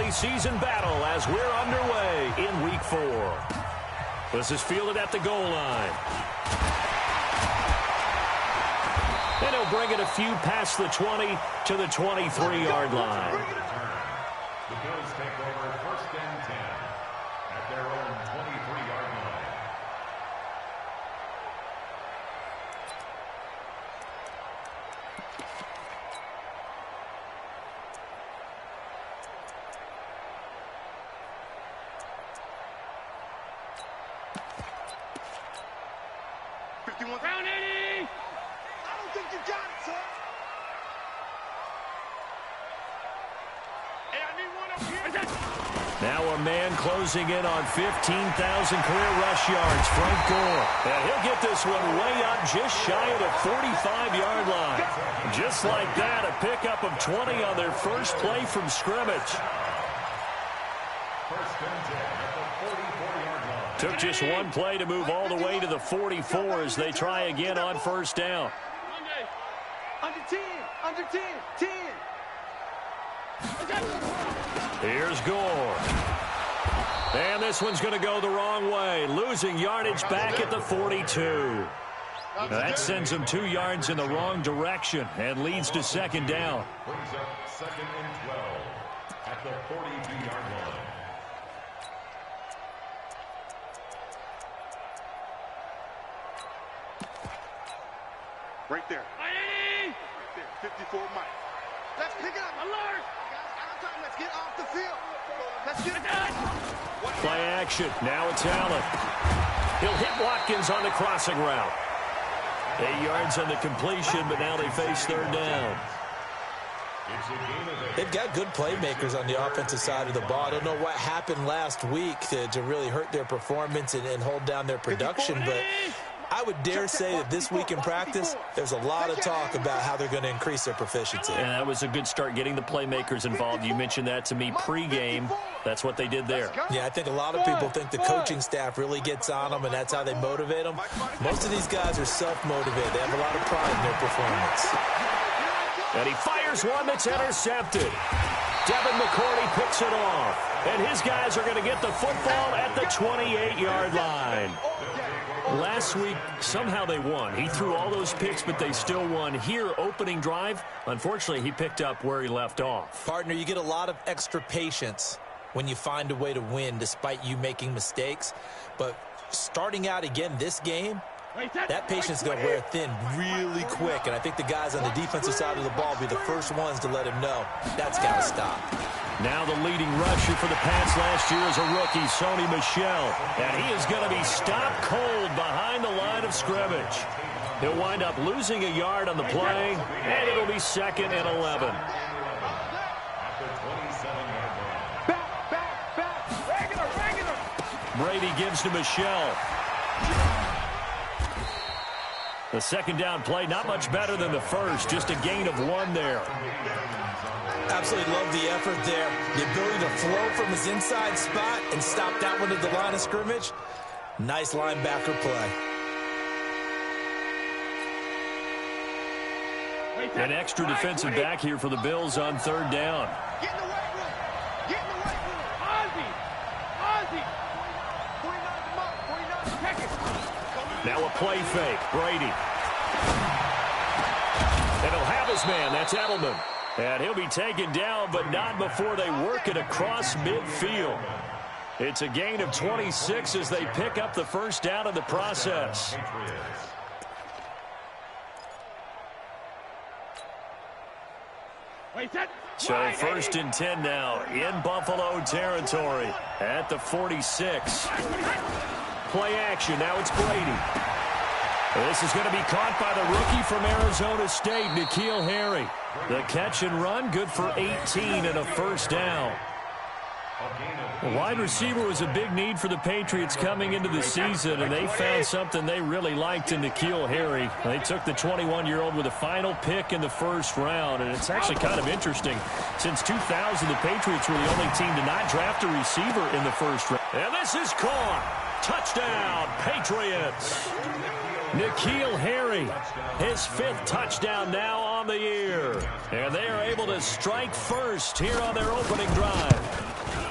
early season battle as we're underway in Week 4. This is fielded at the goal line. And he'll bring it a few past the 20 to the 23-yard line. The Bills take over 1st and 10 at their own 23-yard line. Round 80! I don't think you got it, son. Hey, I need one up here. Now a man closing in on 15,000 career rush yards, Frank Gore. And he'll get this one way up just shy of the 45-yard line. Just like that, a pickup of 20 on their first play from scrimmage. 1st and 10 at the 44-yard line. Took just one play to move all the way to the 44 as they try again on 1st down. Under 10, under 10, 10. Here's Gore. And this one's going to go the wrong way, losing yardage back at the 42. Now that sends them 2 yards in the wrong direction and leads to 2nd down. Brings up 2nd and 12 at the 42-yard line. Right there. Right there. 54 Mike. Let's pick it up. Alert. Let's get off the field. Let's get it done. Play action. Now it's Allen. He'll hit Watkins on the crossing route. 8 yards on the completion, but now they face 3rd down. They've got good playmakers on the offensive side of the ball. I don't know what happened last week to really hurt their performance and hold down their production, but I would dare say that this week in practice, there's a lot of talk about how they're going to increase their proficiency. And that was a good start getting the playmakers involved. You mentioned that to me pregame. That's what they did there. Yeah, I think a lot of people think the coaching staff really gets on them, and that's how they motivate them. Most of these guys are self-motivated. They have a lot of pride in their performance. And he fires one that's intercepted. Devin McCourty picks it off. And his guys are going to get the football at the 28-yard line. Last week, somehow they won. He threw all those picks, but they still won. Here, opening drive, unfortunately, he picked up where he left off. Partner, you get a lot of extra patience when you find a way to win despite you making mistakes. But starting out again this game, that patience is going to wear thin really quick. And I think the guys on the defensive side of the ball will be the first ones to let him know that's got to stop. Now the leading rusher for the Pats last year is a rookie, Sony Michel. And he is going to be stopped cold behind the line of scrimmage. He'll wind up losing a yard on the play, and it'll be 2nd and 11. Brady gives to Michel. The 2nd down play, not much better than the first, just a gain of 1 there. Absolutely love the effort there. The ability to flow from his inside spot and stop that one at the line of scrimmage. Nice linebacker play. An extra defensive back here for the Bills on 3rd down. Get in the weight room. Get in the weight room. Ozzie. Ozzie. 49 seconds. Now a play fake. Brady. And he'll have his man. That's Edelman. And he'll be taken down, but not before they work it across midfield. It's a gain of 26 as they pick up the 1st down in the process. So 1st and 10 now in Buffalo territory at the 46. Play action. Now it's Brady. This is going to be caught by the rookie from Arizona State, N'Keal Harry. The catch and run, good for 18 and a 1st down. A wide receiver was a big need for the Patriots coming into the season, and they found something they really liked in N'Keal Harry. They took the 21-year-old with a final pick in the 1st round, and it's actually kind of interesting. Since 2000, the Patriots were the only team to not draft a receiver in the 1st round. And this is caught. Touchdown, Patriots. N'Keal Harry, his 5th touchdown now on the year. And they are able to strike first here on their opening drive.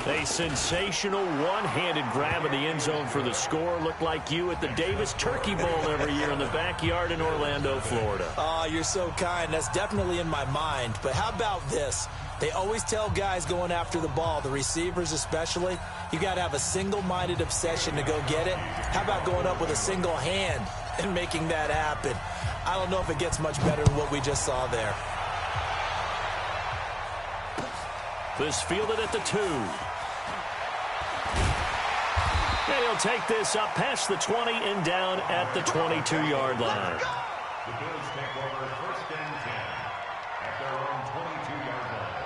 A sensational one-handed grab in the end zone for the score. Looked like you at the Davis Turkey Bowl every year in the backyard in Orlando, Florida. Oh, you're so kind. That's definitely in my mind. But how about this? They always tell guys going after the ball, the receivers especially, you got to have a single-minded obsession to go get it. How about going up with a single hand and making that happen? I don't know if it gets much better than what we just saw there. This fielded at the 2. And he'll take this up past the 20 and down at the 22-yard line. The Bills take over first and 10 at their own 22-yard line.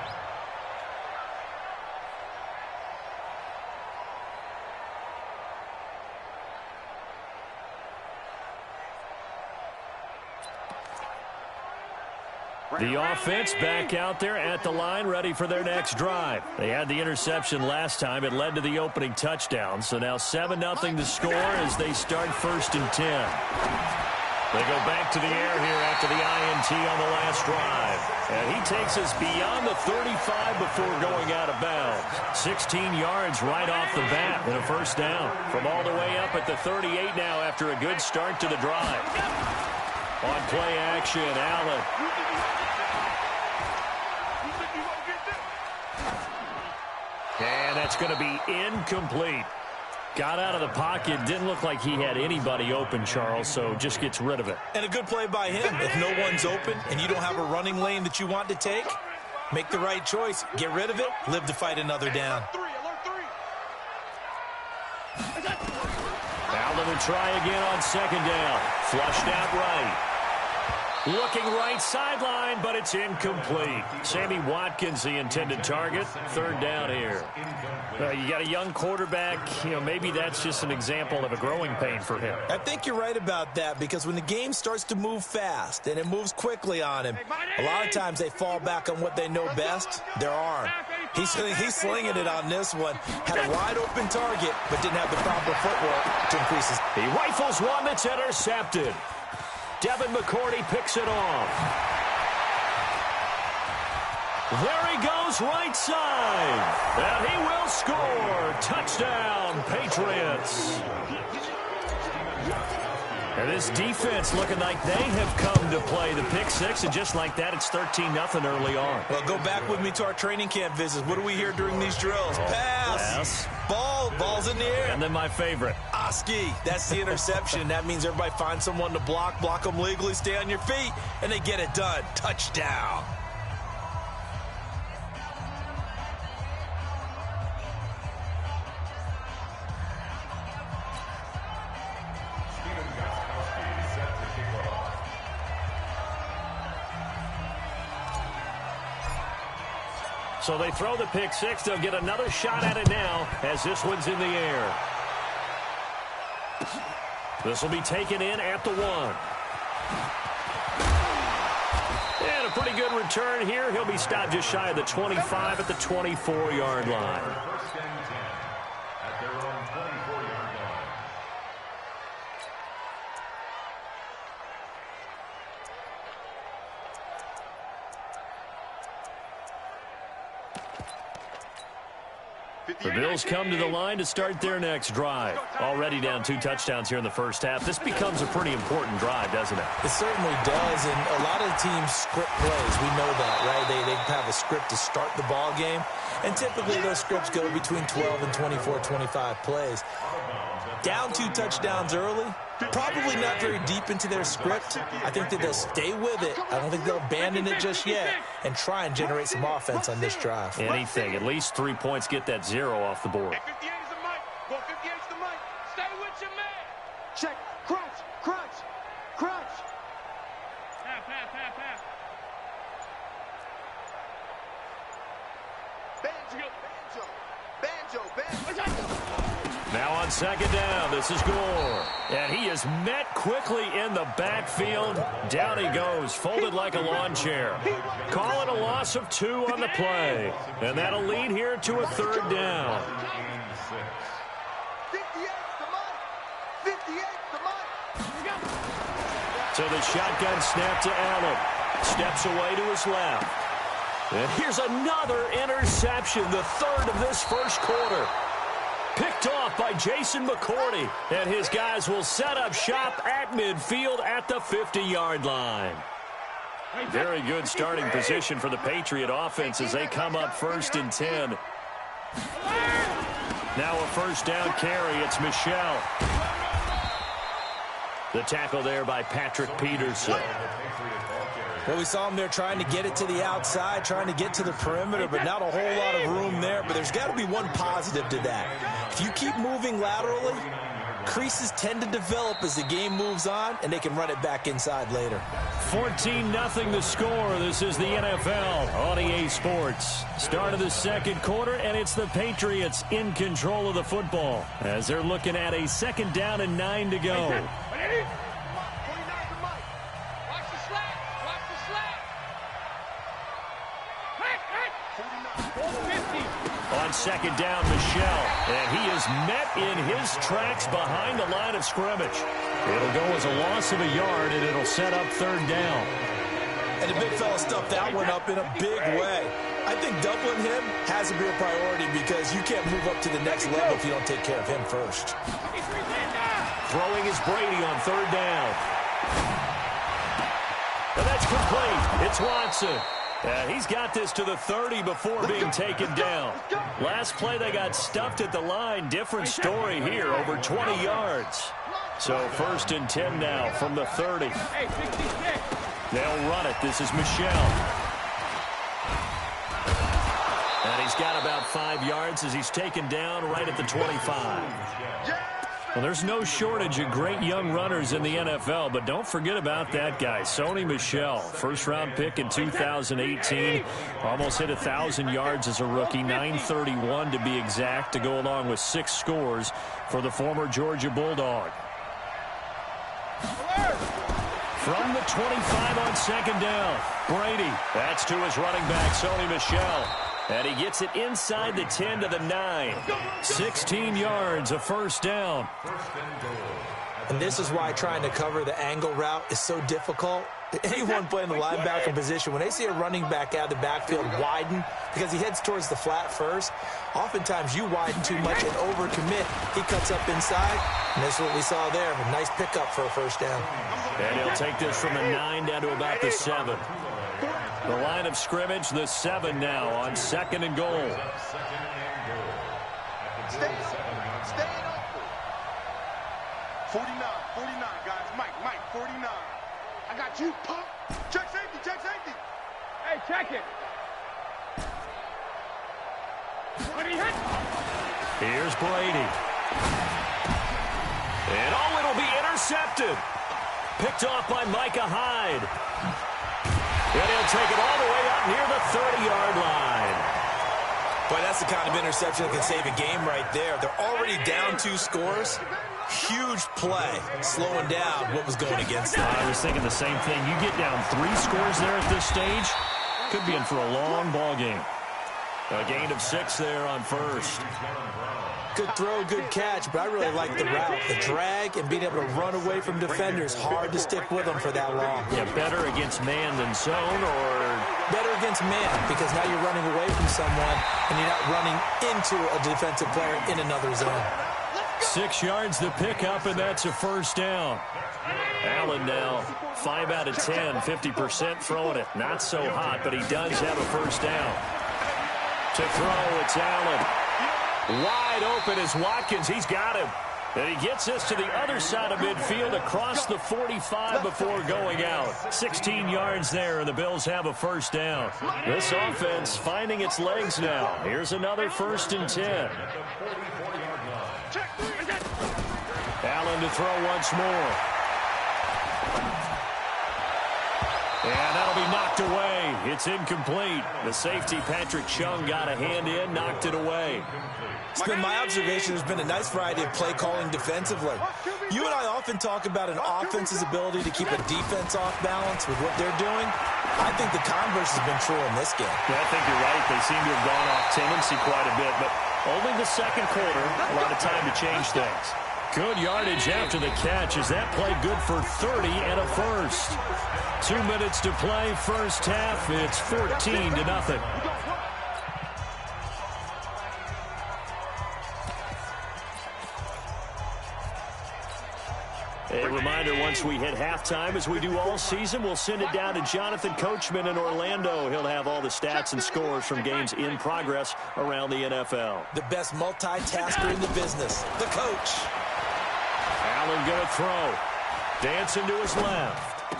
The offense back out there at the line, ready for their next drive. They had the interception last time. It led to the opening touchdown. So now 7-0 to score as they start first and 10. They go back to the air here after the INT on the last drive. And he takes us beyond the 35 before going out of bounds. 16 yards right off the bat and a first down. From all the way up at the 38 now after a good start to the drive. On play action, Allen. And that's going to be incomplete. Got out of the pocket. Didn't look like he had anybody open, Charles, so just gets rid of it. And a good play by him. If no one's open and you don't have a running lane that you want to take, make the right choice. Get rid of it. Live to fight another down. Allen will try again on second down. Flushed out right. Looking right sideline, but it's incomplete. Sammy Watkins, the intended target. Third down here. You got a young quarterback. Maybe that's just an example of a growing pain for him. I think you're right about that because when the game starts to move fast and it moves quickly on him, a lot of times they fall back on what they know best, their arm. He's slinging it on this one. Had a wide open target, but didn't have the proper footwork to increase his. He rifles one that's intercepted. Devin McCourty picks it off. There he goes right side. And he will score. Touchdown, Patriots. And this defense looking like they have come to play the pick six. And just like that, it's 13-0 early on. Well, go back with me to our training camp visits. What do we hear during these drills? Pass. Ball's in the air. And then my favorite. Oski. That's the interception. That means everybody finds someone to block them legally, stay on your feet, and they get it done. Touchdown. So they throw the pick six. They'll get another shot at it now as this one's in the air. This will be taken in at the 1. And a pretty good return here. He'll be stopped just shy of the 25 at the 24-yard line. First and 10 at their own 24-yard line. The Bills come to the line to start their next drive. Already down 2 touchdowns here in the first half. This becomes a pretty important drive, doesn't it? It certainly does, and a lot of teams script plays. We know that, right? They have a script to start the ball game, and typically those scripts go between 12 and 24, 25 plays. Down 2 touchdowns early, probably not very deep into their script. I think that they'll stay with it. I don't think they'll abandon it just yet and try and generate some offense on this drive. Anything. At least 3 points, get that 0 off the board. 58 is the mic. Well, 58 is the mic. Stay with your man. Check. Crunch. Pass. Banjo. Now on second down, this is Gore. And he is met quickly in the backfield. Down he goes, folded like a lawn chair. Call it a loss of 2 on the play. And that'll lead here to a third down. 58 the mic. So the shotgun snap to Allen. Steps away to his left. And here's another interception, the third of this first quarter. Picked off by Jason McCourty. And his guys will set up shop at midfield at the 50-yard line. Very good starting position for the Patriot offense as they come up 1st and 10. Now a first down carry. It's Michelle. The tackle there by Patrick Peterson. Well, we saw him there trying to get it to the outside, trying to get to the perimeter, but not a whole lot of room there. But there's got to be one positive to that. If you keep moving laterally, creases tend to develop as the game moves on, and they can run it back inside later. 14-0 the score. This is the NFL on EA Sports. Start of the second quarter, and it's the Patriots in control of the football as they're looking at a 2nd down and 9 to go. On 2nd down, Michelle, and he is met in his tracks behind the line of scrimmage. It'll go as a loss of a yard, and it'll set up 3rd down. And the big fella stuffed that one up in a big way. I think doubling him has to be a priority because you can't move up to the next level if you don't take care of him first. Throwing is Brady on 3rd down. And that's complete. It's Watson. He's got this to the 30 before being taken down. Last play, they got stuffed at the line. Different story here, over 20 yards. So 1st and 10 now from the 30. They'll run it. This is Michelle. And he's got about 5 yards as he's taken down right at the 25. Well, there's no shortage of great young runners in the NFL, but don't forget about that guy, Sony Michel. First-round pick in 2018. Almost hit 1,000 yards as a rookie, 931 to be exact, to go along with 6 scores for the former Georgia Bulldog. From the 25 on 2nd down, Brady. That's to his running back, Sony Michel. And he gets it inside the 10 to the 9. 16 yards, a first down. And this is why trying to cover the angle route is so difficult. Anyone playing the linebacker position, when they see a running back out of the backfield widen, because he heads towards the flat first, oftentimes you widen too much and overcommit. He cuts up inside, and that's what we saw there. A nice pickup for a first down. And he'll take this from the 9 down to about the 7. The line of scrimmage, the 7 now on 2nd and goal. Stay open. 49, guys. Mike, 49. I got you, pump. Check safety. Hey, check it. Here's Brady. And it'll be intercepted. Picked off by Micah Hyde. And he'll take it all the way up near the 30-yard line. Boy, that's the kind of interception that can save a game right there. They're already down 2 scores. Huge play, slowing down what was going against them. I was thinking the same thing. You get down 3 scores there at this stage, could be in for a long ball game. A gain of 6 there on 1st. Good throw, good catch, but I really like the route. The drag and being able to run away from defenders, hard to stick with them for that long. Yeah, better against man than zone, or better against man, because now you're running away from someone and you're not running into a defensive player in another zone. 6 yards the pickup, and that's a first down. Allen now 5 out of 10, 50% throwing it. Not so hot, but he does have a first down. To throw, it's Allen. Wide open is Watkins. He's got him. And he gets this to the other side of midfield across the 45 before going out. 16 yards there, and the Bills have a first down. This offense finding its legs now. Here's another 1st and 10. Allen to throw once more. And that'll be knocked away. It's incomplete. The safety, Patrick Chung, got a hand in, knocked it away. It's been my observation there's been a nice variety of play calling defensively. You and I often talk about an offense's ability to keep a defense off balance with what they're doing. I think the converse has been true in this game. Yeah, I think you're right. They seem to have gone off tendency quite a bit, but only the second quarter, a lot of time to change things. Good yardage after the catch. Is that play good for 30 and a first? 2 minutes to play, first half. It's 14-0. A reminder, once we hit halftime, as we do all season, we'll send it down to Jonathan Coachman in Orlando. He'll have all the stats and scores from games in progress around the NFL. The best multitasker in the business, the coach. Allen going to throw. Dancing to his left.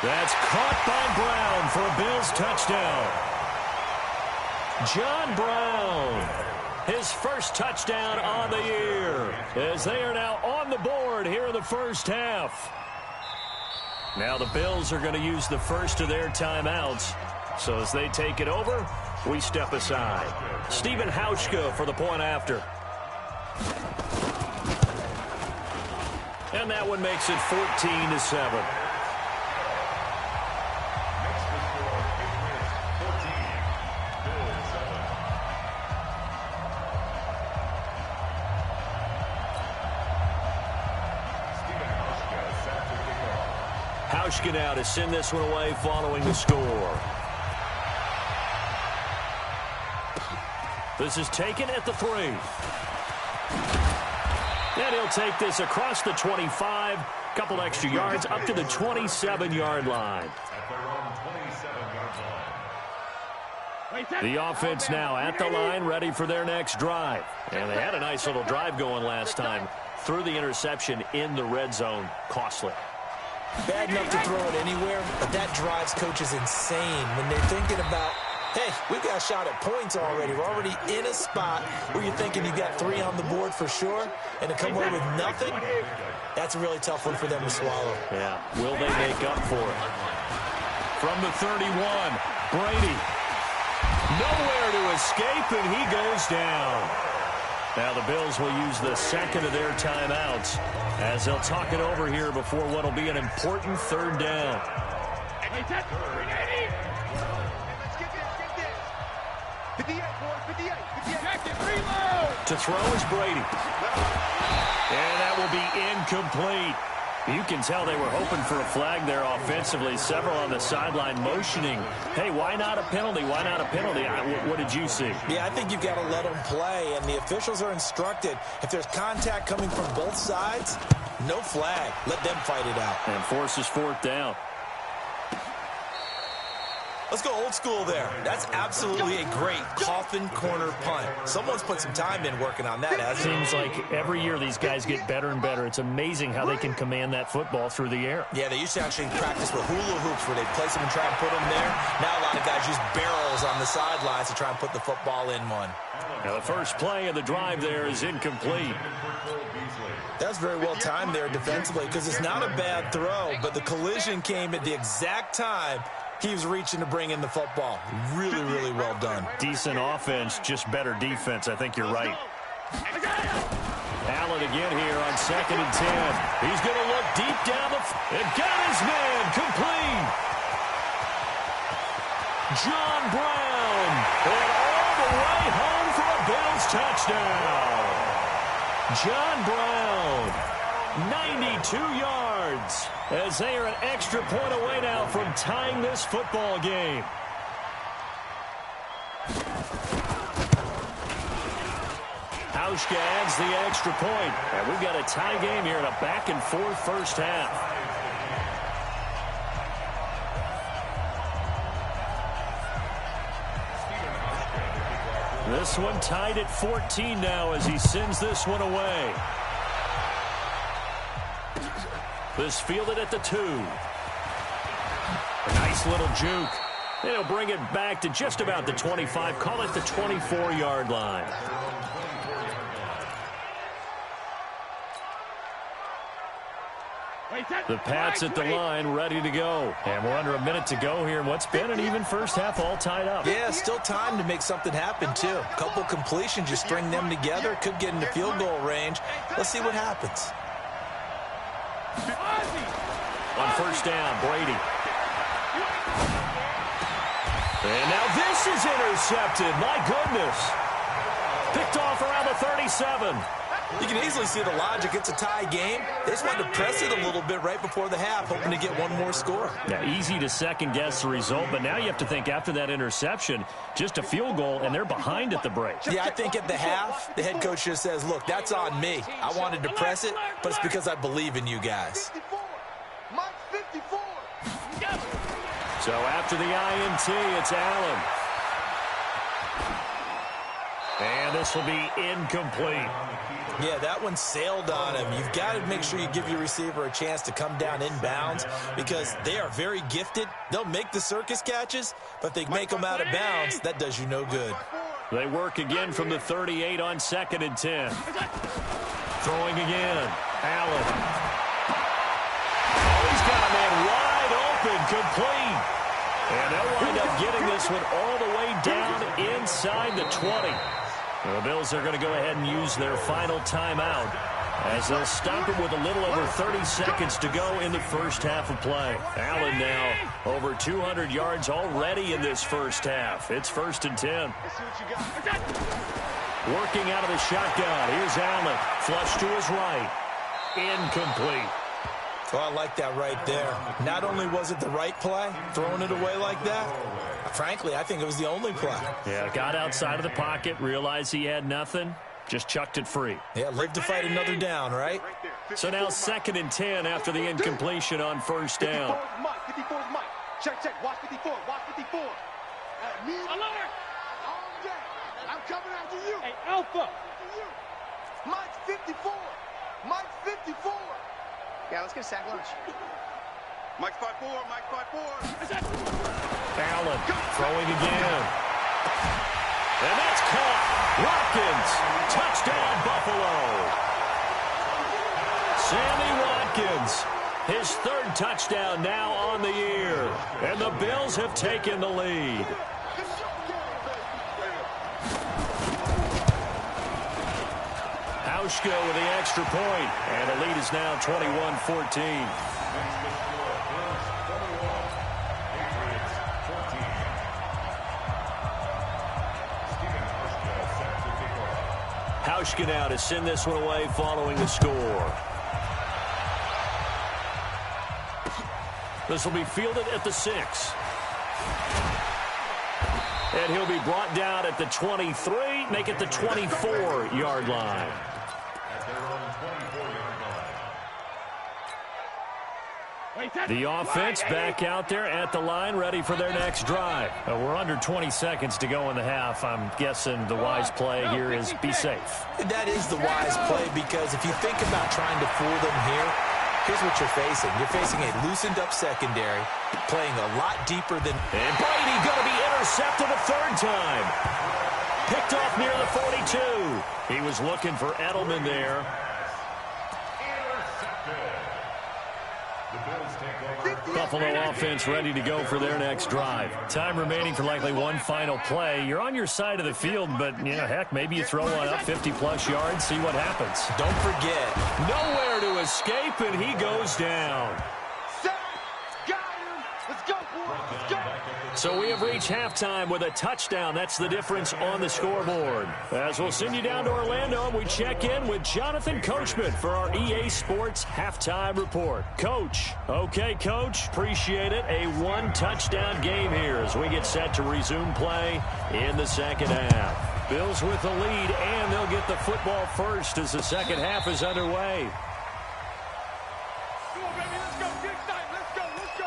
That's caught by Brown for a Bills touchdown. John Brown. His first touchdown on the year, as they are now on the board here in the first half. Now the Bills are going to use the first of their timeouts. So as they take it over, we step aside. Stephen Hauschka for the point after. And that one makes it 14-7. Hauschka now to send this one away following the score. This is taken at the 3. And he'll take this across the 25. Couple extra yards up to the 27-yard line. The offense now at the line, ready for their next drive. And they had a nice little drive going last time. Threw the interception in the red zone. Costly. Bad enough to throw it anywhere, but that drives coaches insane when they're thinking about, hey, we've got a shot at points already. We're already in a spot where you're thinking you got 3 on the board for sure, and to come away with nothing, that's a really tough one for them to swallow. Yeah, will they make up for it? From the 31, Brady. Nowhere to escape, and he goes down. Now the Bills will use the second of their timeouts as they'll talk it over here before what will be an important third down. Let's get this. 58, boys, 58. To throw is Brady. And that will be incomplete. You can tell they were hoping for a flag there offensively. Several on the sideline motioning, hey, why not a penalty? Why not a penalty? What did you see? Yeah, I think you've got to let them play, and the officials are instructed. If there's contact coming from both sides, no flag. Let them fight it out. And forces fourth down. Let's go old school there. That's absolutely a great coffin corner punt. Someone's put some time in working on that, hasn't it? Seems like every year these guys get better and better. It's amazing how they can command that football through the air. Yeah, they used to actually practice with hula hoops where they place them and try and put them there. Now a lot of guys use barrels on the sidelines to try and put the football in one. Now the first play of the drive there is incomplete. That's very well timed there defensively because it's not a bad throw, but the collision came at the exact time he was reaching to bring in the football. Really, really well done. Decent offense, just better defense. I think you're right. Allen again here on 2nd and 10. He's going to look deep down and got his man complete. John Brown. And all the way home for a Bills touchdown. John Brown, 92 yards, as they are an extra point away now from tying this football game. Hauschka adds the extra point, and we've got a tie game here in a back-and-forth first half. This one tied at 14 now as he sends this one away. This fielded at the 2. A nice little juke. And he'll bring it back to just about the 25. Call it the 24-yard line. The Pats at the line, ready to go. And we're under a minute to go here in what's been an even first half, all tied up. Yeah, still time to make something happen, too. A couple completions, you string them together, could get into field goal range. Let's see what happens. On first down, Brady. And now this is intercepted. My goodness. Picked off around the 37. You can easily see the logic. It's a tie game. They just wanted to press it a little bit right before the half, hoping to get one more score. Yeah, easy to second-guess the result, but now you have to think after that interception, just a field goal, and they're behind at the break. Yeah, I think at the half, the head coach just says, look, that's on me. I wanted to press it, but it's because I believe in you guys. So after the INT, it's Allen. And this will be incomplete. Yeah, that one sailed on him. You've got to make sure you give your receiver a chance to come down inbounds because they are very gifted. They'll make the circus catches, but they make them out of bounds. That does you no good. They work again from the 38 on 2nd and 10. Throwing again. Allen. Oh, he's got a man wide open, complete. And they'll wind up getting this one all the way down inside the 20. The Bills are going to go ahead and use their final timeout as they'll stop it with a little over 30 seconds to go in the first half of play. Allen now over 200 yards already in this first half. It's 1st and 10. Working out of the shotgun. Here's Allen. Flush to his right. Incomplete. Oh, I like that right there. Not only was it the right play, throwing it away like that, frankly, I think it was the only play. Yeah, got outside of the pocket, realized he had nothing, just chucked it free. Yeah, live to fight another down, right? So now 2nd and 10 after the incompletion on first down. 54 is Mike. Check, check. Watch 54. Watch 54. Alert! I'm coming after you. Hey, Alpha. Mike's 54. Mike's 54. Yeah, let's get a sack lunch. Mike's 5'4", Mike's 5'4". Allen throwing again. And that's caught. Watkins. Touchdown, Buffalo. Sammy Watkins. His 3rd touchdown now on the year. And the Bills have taken the lead. Hauschka with the extra point, and the lead is now 21-14. Hauschka now to send this one away following the score. This will be fielded at the 6. And he'll be brought down at the 23, make it the 24-yard line. The offense back out there at the line, ready for their next drive. We're under 20 seconds to go in the half. I'm guessing the wise play here is be safe. That is the wise play because if you think about trying to fool them here, here's what you're facing. You're facing a loosened-up secondary, playing a lot deeper than... And Brady going to be intercepted a 3rd time. Picked off near the 42. He was looking for Edelman there. Buffalo offense ready to go for their next drive. Time remaining for likely one final play. You're on your side of the field, but, you know, heck, maybe you throw one up 50-plus yards, see what happens. Don't forget. Nowhere to escape, and he goes down. So we have reached halftime with a touchdown. That's the difference on the scoreboard. As we'll send you down to Orlando, we check in with Jonathan Coachman for our EA Sports Halftime Report. Coach. Okay, Coach. Appreciate it. A 1-touchdown game here as we get set to resume play in the second half. Bills with the lead, and they'll get the football first as the second half is underway. Come on, baby. Let's go. Get excited. Let's go. Let's go.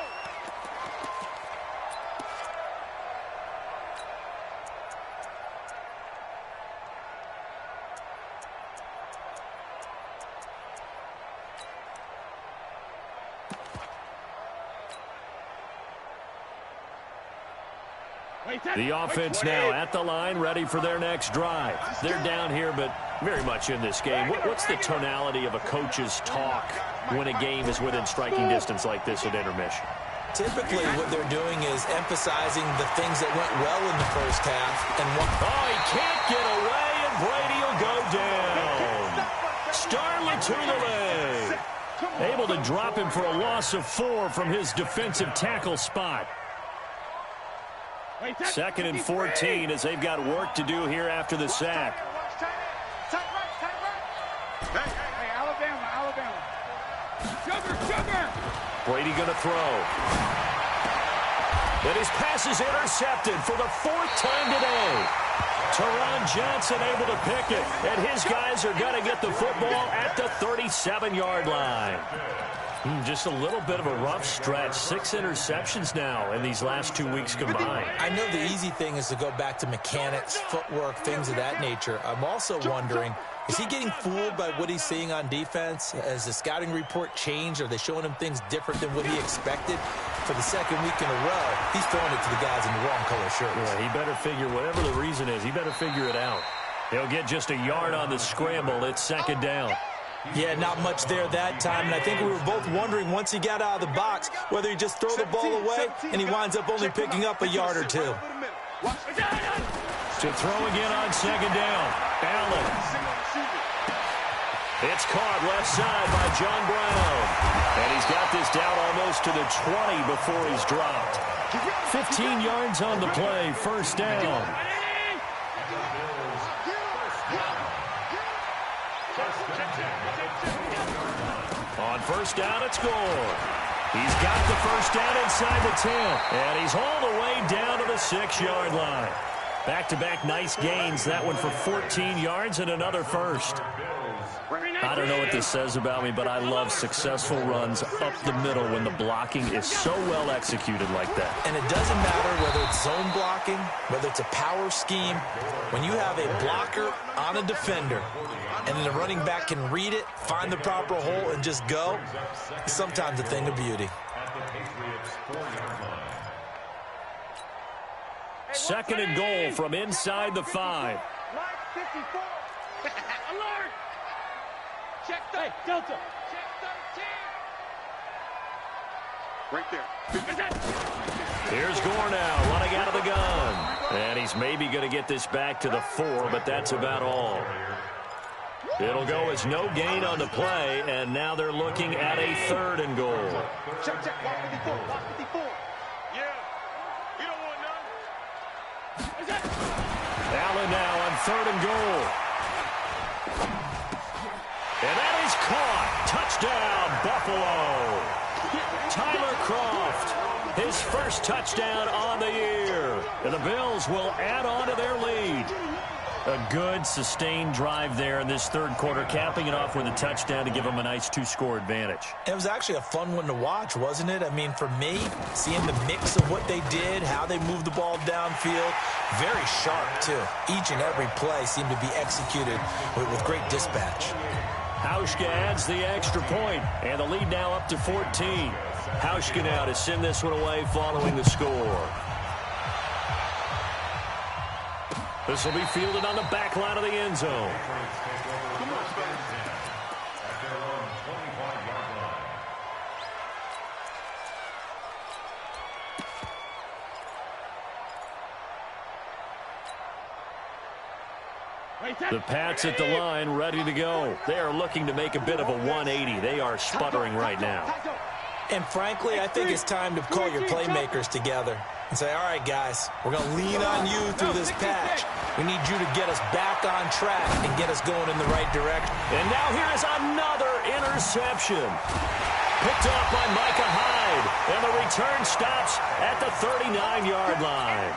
The offense now at the line, ready for their next drive. They're down here, but very much in this game. What's the tonality of a coach's talk when a game is within striking distance like this at intermission? Typically, what they're doing is emphasizing the things that went well in the first half. And oh, he can't get away, and Brady will go down. Starling to the leg. Able to drop him for a loss of 4 from his defensive tackle spot. 2nd and 14 as they've got work to do here after the sack. Brady going to throw. And his pass is intercepted for the 4th time today. Teron Johnson able to pick it, and his guys are going to get the football at the 37-yard line. Just a little bit of a rough stretch. 6 interceptions now in these last 2 weeks combined. I know the easy thing is to go back to mechanics, footwork, things of that nature. I'm also wondering, is he getting fooled by what he's seeing on defense? Has the scouting report changed? Are they showing him things different than what he expected? For the 2nd week in a row, he's throwing it to the guys in the wrong color shirts. Yeah, he better figure, whatever the reason is, he better figure it out. He'll get just a yard on the scramble. It's 2nd down. Yeah, not much there that time, and I think we were both wondering once he got out of the box whether he just throw the ball away and he winds up only picking up a yard or 2. To throw again on 2nd down. Allen. It's caught left side by John Brown. And he's got this down almost to the 20 before he's dropped. 15 yards on the play, 1st down. On 1st down, it's Gore. He's got the 1st down inside the 10. And he's all the way down to the 6-yard line. Back-to-back nice gains. That one for 14 yards and another 1st. I don't know what this says about me, but I love successful runs up the middle when the blocking is so well executed like that. And it doesn't matter whether it's zone blocking, whether it's a power scheme. When you have a blocker on a defender and then the running back can read it, find the proper hole, and just go, it's sometimes a thing of beauty. 2nd and goal from inside the 5. Alert! Check hey, Delta. Check 13. Right there. Here's Gore now, running out of the gun. And he's maybe going to get this back to the 4, but that's about all. It'll go as no gain on the play, and now they're looking at a 3rd and goal. Check, watch 54, watch 54. Yeah, you don't want none. Allen now on 3rd and goal. And that is caught. Touchdown, Buffalo. Tyler Kroft, his 1st touchdown on the year. And the Bills will add on to their lead. A good, sustained drive there in this 3rd quarter, capping it off with a touchdown to give them a nice 2-score advantage. It was actually a fun one to watch, wasn't it? I mean, for me, seeing the mix of what they did, how they moved the ball downfield, very sharp, too. Each and every play seemed to be executed with great dispatch. Hauschka adds the extra point, and the lead now up to 14. Hauschka now to send this one away following the score. This will be fielded on the back line of the end zone. The Pats at the line, ready to go. They are looking to make a bit of a 180. They are sputtering right now. And frankly, I think it's time to call your playmakers together and say, all right, guys, we're going to lean on you through this patch. We need you to get us back on track and get us going in the right direction. And now here is another interception. Picked off by Micah Hyde. And the return stops at the 39-yard line.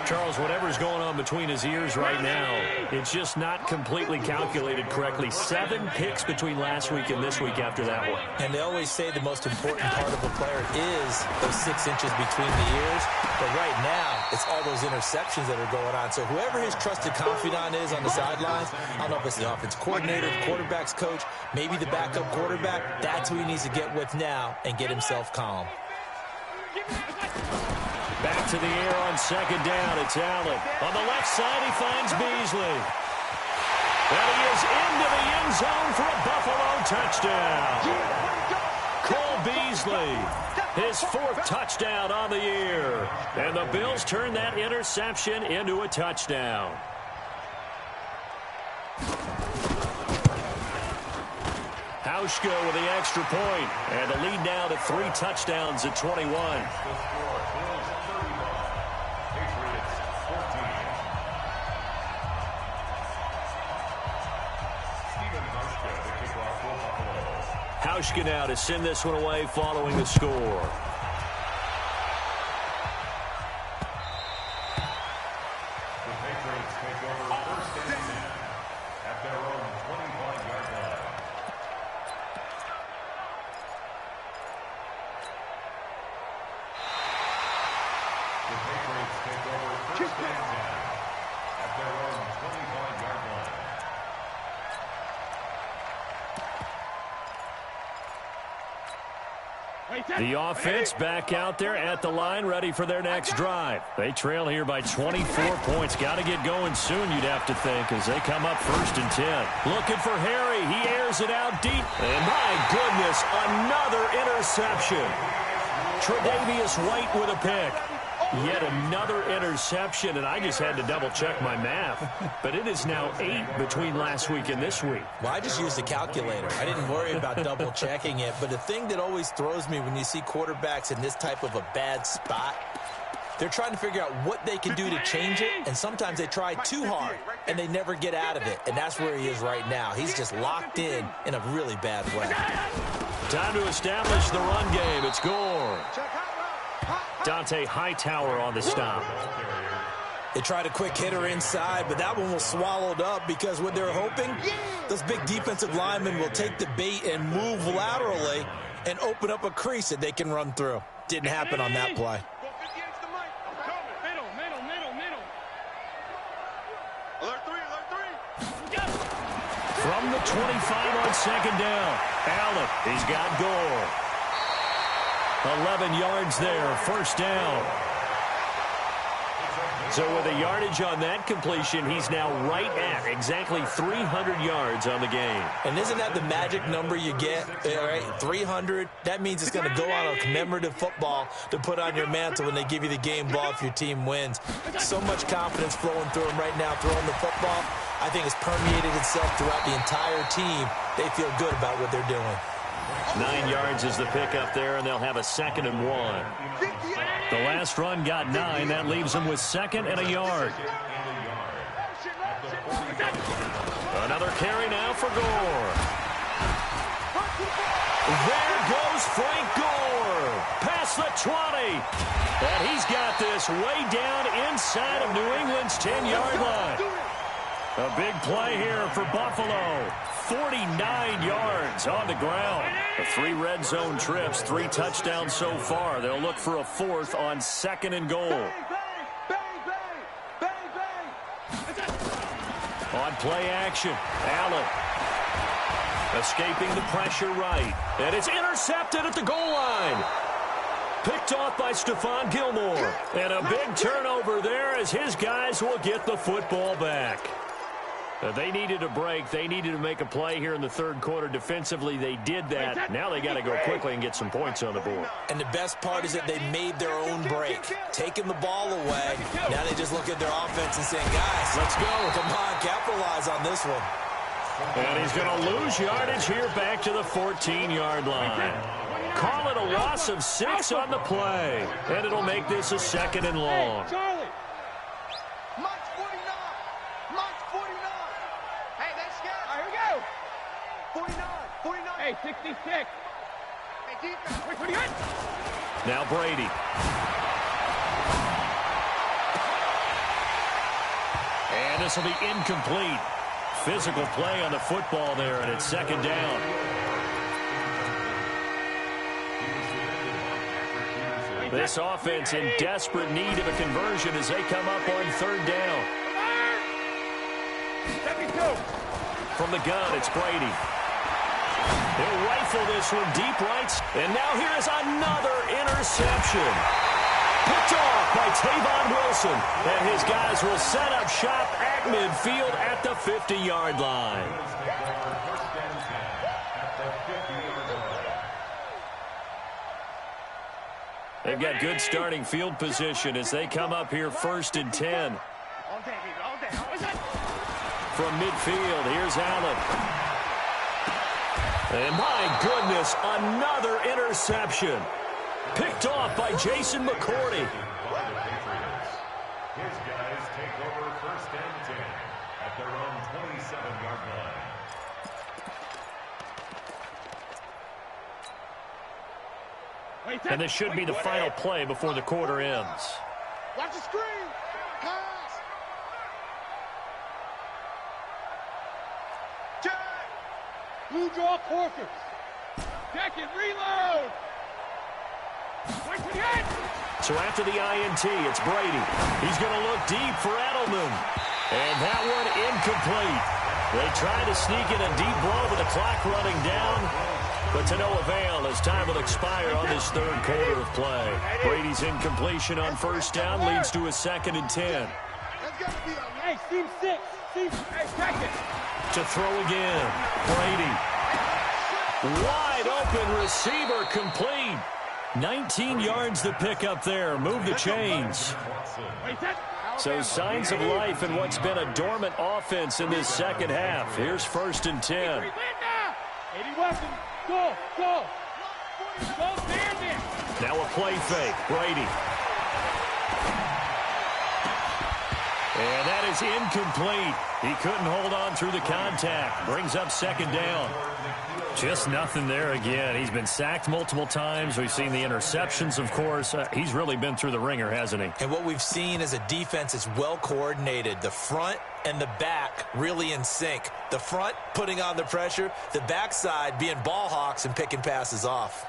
Charles, whatever's going on between his ears right now, it's just not completely calculated correctly. 7 picks between last week and this week after that one. And they always say the most important part of a player is those 6 inches between the ears. But right now, it's all those interceptions that are going on. So whoever his trusted confidant is on the sidelines, I don't know if it's the offense coordinator, the quarterback's coach, maybe the backup quarterback, that's who he needs to get with now and get himself calm. Back to the air on 2nd down. It's Allen. On the left side, he finds Beasley. And he is into the end zone for a Buffalo touchdown. Cole Beasley, his 4th touchdown on the year. And the Bills turn that interception into a touchdown. Hauschka with the extra point. And the lead now to 3 touchdowns at 21. Hauschka now to send this one away following the score. The offense back out there at the line, ready for their next drive. They trail here by 24 points. Got to get going soon, you'd have to think, as they come up 1st and 10. Looking for Harry. He airs it out deep. And my goodness, another interception. Tre'Davious White with a pick. Yet another interception, and I just had to double-check my math. But it is now 8 between last week and this week. Well, I just used a calculator. I didn't worry about double-checking it. But the thing that always throws me when you see quarterbacks in this type of a bad spot, they're trying to figure out what they can do to change it, and sometimes they try too hard, and they never get out of it. And that's where he is right now. He's just locked in a really bad way. Time to establish the run game. It's Gore. Dante Hightower on the stop. They tried a quick hitter inside, but that one was swallowed up because what they're hoping, those big defensive linemen will take the bait and move laterally and open up a crease that they can run through. Didn't happen on that play. From the 25 on 2nd down. Allen, he's got Gore. 11 yards there, 1st down. So with a yardage on that completion, he's now right at exactly 300 yards on the game. And isn't that the magic number you get, right? 300. That means it's going to go on a commemorative football to put on your mantle when they give you the game ball if your team wins. So much confidence flowing through him right now, throwing the football. I think it's permeated itself throughout the entire team. They feel good about what they're doing. 9 yards is the pickup there, and they'll have a 2nd and 1. The last run got 9. That leaves them with 2nd and a yard. Another carry now for Gore. There goes Frank Gore. Past the 20. And he's got this way down inside of New England's 10-yard line. A big play here for Buffalo. 49 yards on the ground. The 3 red zone trips, 3 touchdowns so far. They'll look for a 4th on 2nd and goal. On play action, Allen escaping the pressure right. And it's intercepted at the goal line. Picked off by Stephon Gilmore. And a big turnover there as his guys will get the football back. They needed a break. They needed to make a play here in the 3rd quarter. Defensively, they did that. Now they got to go quickly and get some points on the board. And the best part is that they made their own break. Taking the ball away. Now they just look at their offense and saying, guys, let's go. Come on, capitalize on this one. And he's going to lose yardage here back to the 14-yard line. Call it a loss of 6 on the play. And it'll make this a 2nd and long. Hey, 66. Hey, defense. What do you got? Now Brady. And this will be incomplete. Physical play on the football there, and it's 2nd down. This offense in desperate need of a conversion as they come up on 3rd down. From the gun, it's Brady. He'll rifle this one deep right. And now here is another interception. Picked off by Tavon Wilson. And his guys will set up shop at midfield at the 50-yard line. They've got good starting field position as they come up here 1st and 10. From midfield, here's Allen. And my goodness, another interception. Picked off by Jason McCourty. His guys take over 1st and 10 at their own 27-yard line. And this should be the final play before the quarter ends. Watch the screen. Pass. Check. Blue draw quarters. Check it. Reload. So after the INT, it's Brady. He's going to look deep for Edelman. And that one incomplete. They tried to sneak in a deep blow with the clock running down, but to no avail as time will expire on this third quarter of play. Brady's incompletion on first down leads to a 2nd and 10. Hey, team 6. Hey, check it. To throw again. Brady. Wide open receiver complete. 19 yards to pick up there. Move the chains. So signs of life in what's been a dormant offense in this second half. Here's 1st and 10. 80 weapons. Go. Go there. Now a play fake. Brady. And that is incomplete. He couldn't hold on through the contact. Brings up 2nd down. Just nothing there again. He's been sacked multiple times. We've seen the interceptions, of course. He's really been through the ringer, hasn't he? And what we've seen is a defense is well coordinated. The front and the back really in sync. The front putting on the pressure. The backside being ball hawks and picking passes off.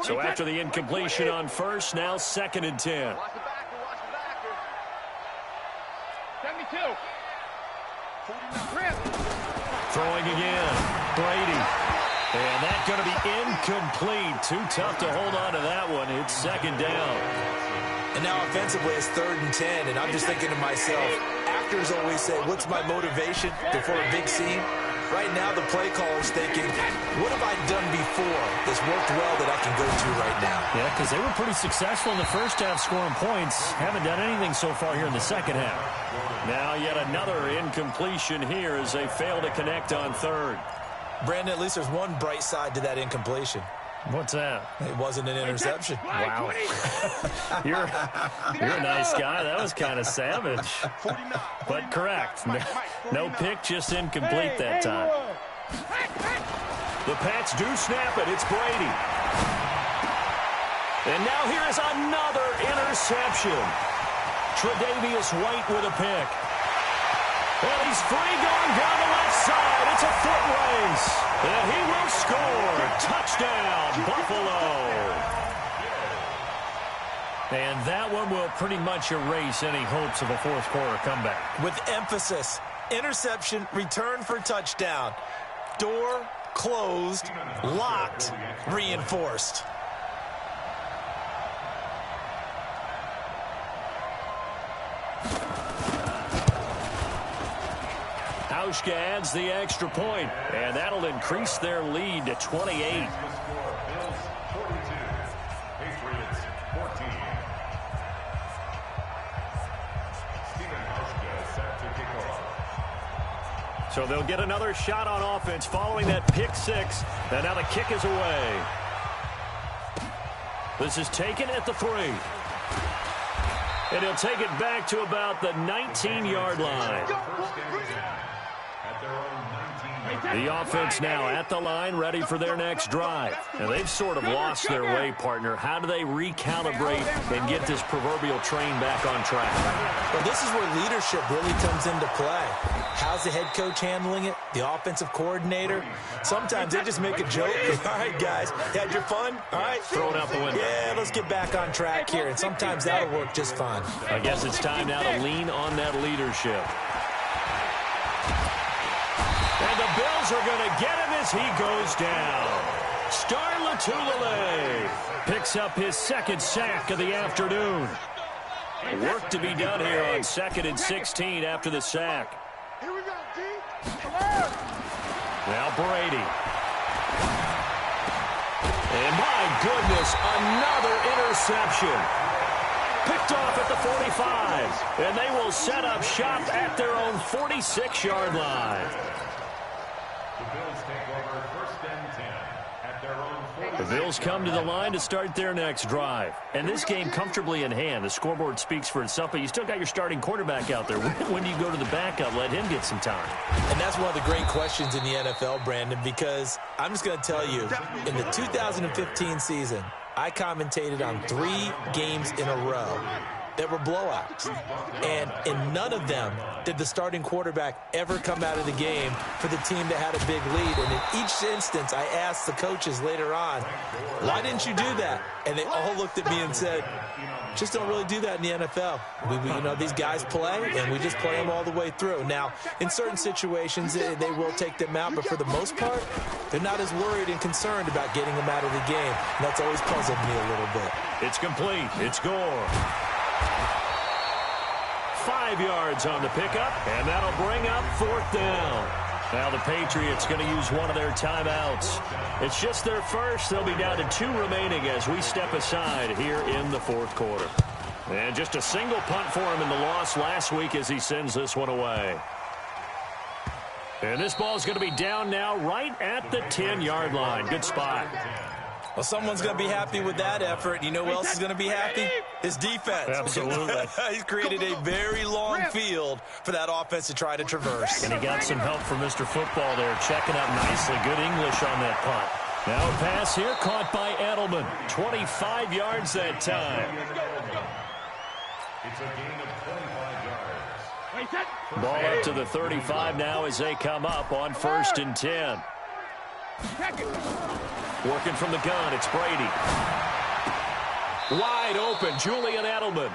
So after the incompletion on first, now 2nd and 10. Watch the backer. 72. 49. Throwing again. Brady. And that's going to be incomplete. Too tough to hold on to that one. It's 2nd down. And now offensively it's 3rd and 10. And I'm just thinking to myself, actors always say, what's my motivation before a big scene? Right now the play caller's thinking, what have I done before that's worked well that I can go to right now? Yeah, because they were pretty successful in the first half scoring points. Haven't done anything so far here in the second half. Now yet another incompletion here as they fail to connect on 3rd. Brandon, at least there's one bright side to that incompletion. What's that? It wasn't an interception. Wow. You're a nice guy. That was kind of savage. But correct. No pick, just incomplete that time. The Pats do snap it. It's Brady. And now here is another interception. Tre'Davious White with a pick. And he's free going down the left side. It's a foot race. And he will score. Touchdown, Buffalo. And that one will pretty much erase any hopes of a fourth quarter comeback. With emphasis, interception, return for touchdown. Door closed, locked, reinforced. Hauschka adds the extra point, and that'll increase their lead to 28. So they'll get another shot on offense following that pick six, and now the kick is away. This is taken at the 3. And he'll take it back to about the 19-yard line. The offense now at the line, ready for their next drive. And they've sort of lost their way, partner. How do they recalibrate and get this proverbial train back on track? Well, this is where leadership really comes into play. How's the head coach handling it? The offensive coordinator? Sometimes they just make a joke. All right, guys, had your fun? All right. Throw it out the window. Yeah, let's get back on track here. And sometimes that'll work just fine. I guess it's time now to lean on that leadership. And the Bills are going to get him as he goes down. Star Lotulelei picks up his 2nd sack of the afternoon. Work to be done here on 2nd and 16 after the sack. Here we go, D. Now Brady. And my goodness, another interception. Picked off at the 45. And they will set up shop at their own 46-yard line. The Bills take over 1st and 10 at The Bills come to the line to start their next drive. And this game comfortably in hand. The scoreboard speaks for itself, but you still got your starting quarterback out there. When do you go to the backup, let him get some time? And that's one of the great questions in the NFL, Brandon, because I'm just going to tell you, in the 2015 season, I commentated on 3 games in a row that were blowouts. And in none of them did the starting quarterback ever come out of the game for the team that had a big lead. And in each instance, I asked the coaches later on, why didn't you do that? And they all looked at me and said, just don't really do that in the NFL. You know, these guys play, and we just play them all the way through. Now, in certain situations, they will take them out, but for the most part, they're not as worried and concerned about getting them out of the game. And that's always puzzled me a little bit. It's complete. It's Gore. 5 yards on the pickup, and that'll bring up 4th down. Now the Patriots going to use one of their timeouts. It's just their first. They'll be down to 2 remaining as we step aside here in the 4th quarter. And just a single punt for him in the loss last week as he sends this one away. And this ball's going to be down now right at the 10-yard line. Good spot. Well, someone's going to be happy with that effort. You know who else is going to be happy? His defense. Absolutely. He's created a very long field for that offense to try to traverse. And he got some help from Mr. Football there, checking up nicely. Good English on that punt. Now a pass here caught by Edelman. 25 yards that time. It's a gain of 25 yards. Ball up to the 35 now as they come up on 1st and 10. Working from the gun, it's Brady. Wide open, Julian Edelman.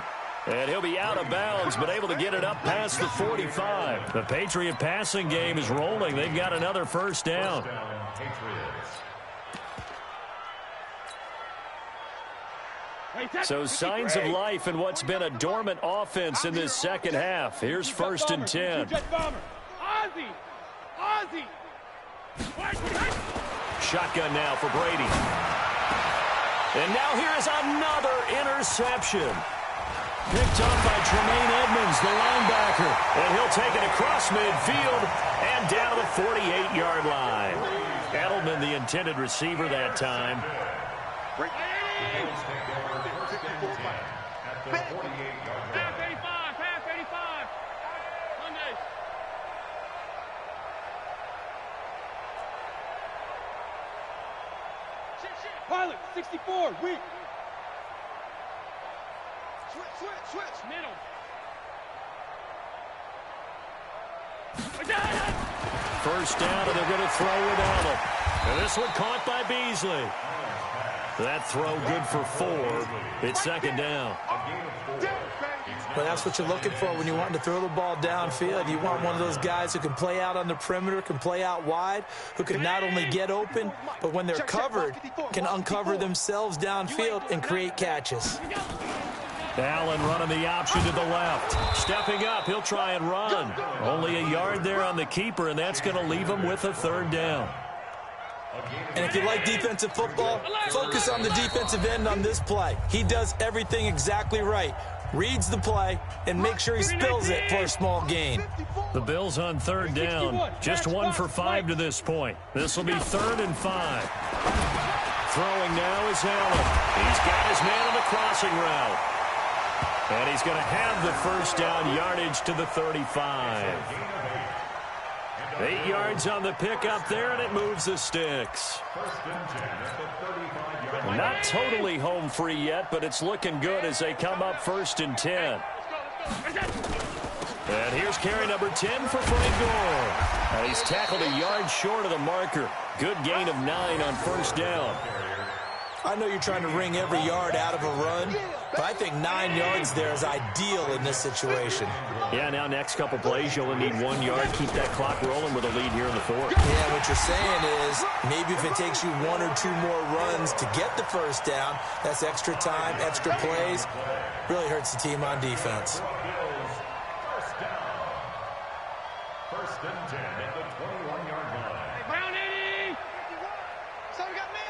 And he'll be out of bounds, but able to get it up past the 45. The Patriot passing game is rolling. They've got another first down. So signs of life in what's been a dormant offense in this second half. Here's 1st and 10. Shotgun now for Brady. And now here is another interception. Picked up by Tremaine Edmonds, the linebacker. And he'll take it across midfield and down to the 48-yard line. Edelman, the intended receiver that time. Pilot, 64, weak. Switch. Middle. First down, and they're going to throw without him. And this one caught by Beasley. That throw good for 4. It's 2nd down. Well, that's what you're looking for when you want to throw the ball downfield. You want one of those guys who can play out on the perimeter, can play out wide, who can not only get open, but when they're covered, can uncover themselves downfield and create catches. Allen running the option to the left. Stepping up, he'll try and run. Only a yard there on the keeper, and that's going to leave him with a 3rd down. And if you like defensive football, focus on the defensive end on this play. He does everything exactly right. Reads the play and make sure he spills it for a small gain. The Bills on 3rd down. Just 1 for 5 to this point. This will be 3rd and 5. Throwing now is Allen. He's got his man on the crossing route. And he's going to have the first down, yardage to the 35. 8 yards on the pickup there, and it moves the sticks. Not totally home free yet, but it's looking good as they come up 1st and 10. And here's carry number 10 for Frank Gore. And he's tackled a yard short of the marker. Good gain of 9 on 1st down. I know you're trying to wring every yard out of a run, but I think 9 yards there is ideal in this situation. Yeah, now next couple plays, you'll only need 1 yard. Keep that clock rolling with a lead here in the 4th. Yeah, what you're saying is maybe if it takes you 1 or 2 more runs to get the first down, that's extra time, extra plays. Really hurts the team on defense. First and 10 at the 21-yard line. Hey, Brown 80. So we got man.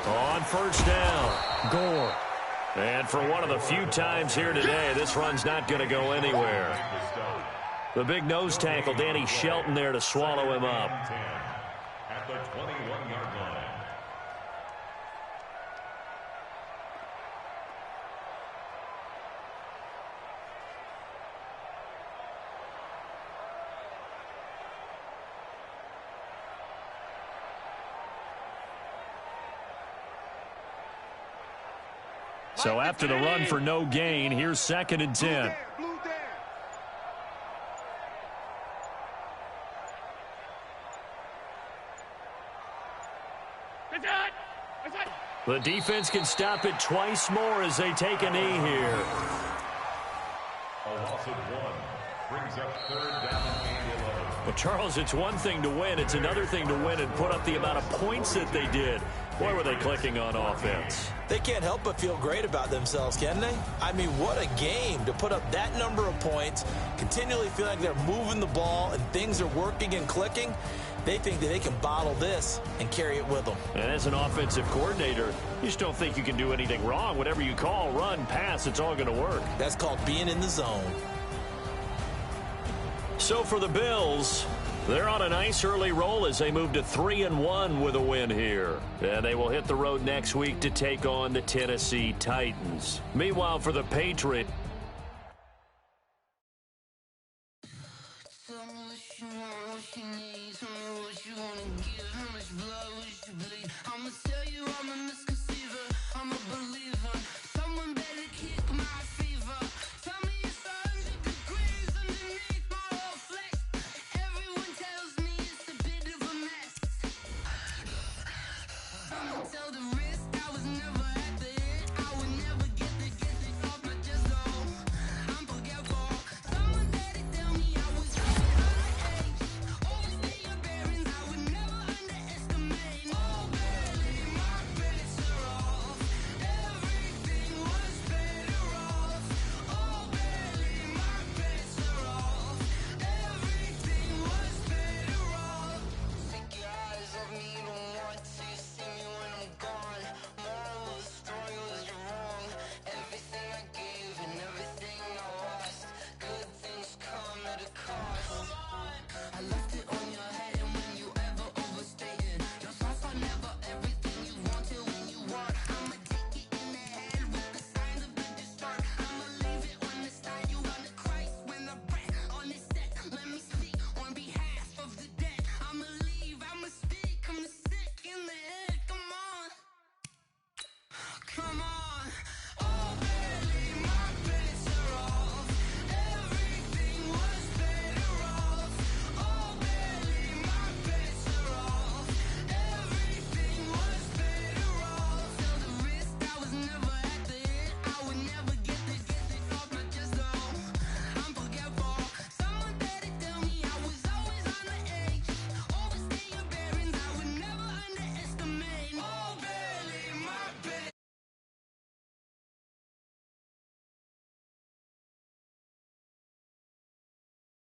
On 1st down, Gore. And for one of the few times here today, this run's not going to go anywhere. The big nose tackle, Danny Shelton, there to swallow him up. At the 21-yard line. So after the run for no gain, here's 2nd and 10. The defense can stop it twice more as they take a knee here. A loss of 1 brings up 3rd down and 11. Well, Charles, it's one thing to win. It's another thing to win and put up the amount of points that they did. Boy, were they clicking on offense. They can't help but feel great about themselves, can they? I mean, what a game to put up that number of points, continually feel like they're moving the ball and things are working and clicking. They think that they can bottle this and carry it with them. And as an offensive coordinator, you just don't think you can do anything wrong. Whatever you call, run, pass, it's all going to work. That's called being in the zone. So for the Bills, they're on a nice early roll as they move to 3-1 with a win here. And they will hit the road next week to take on the Tennessee Titans. Meanwhile, for the Patriots,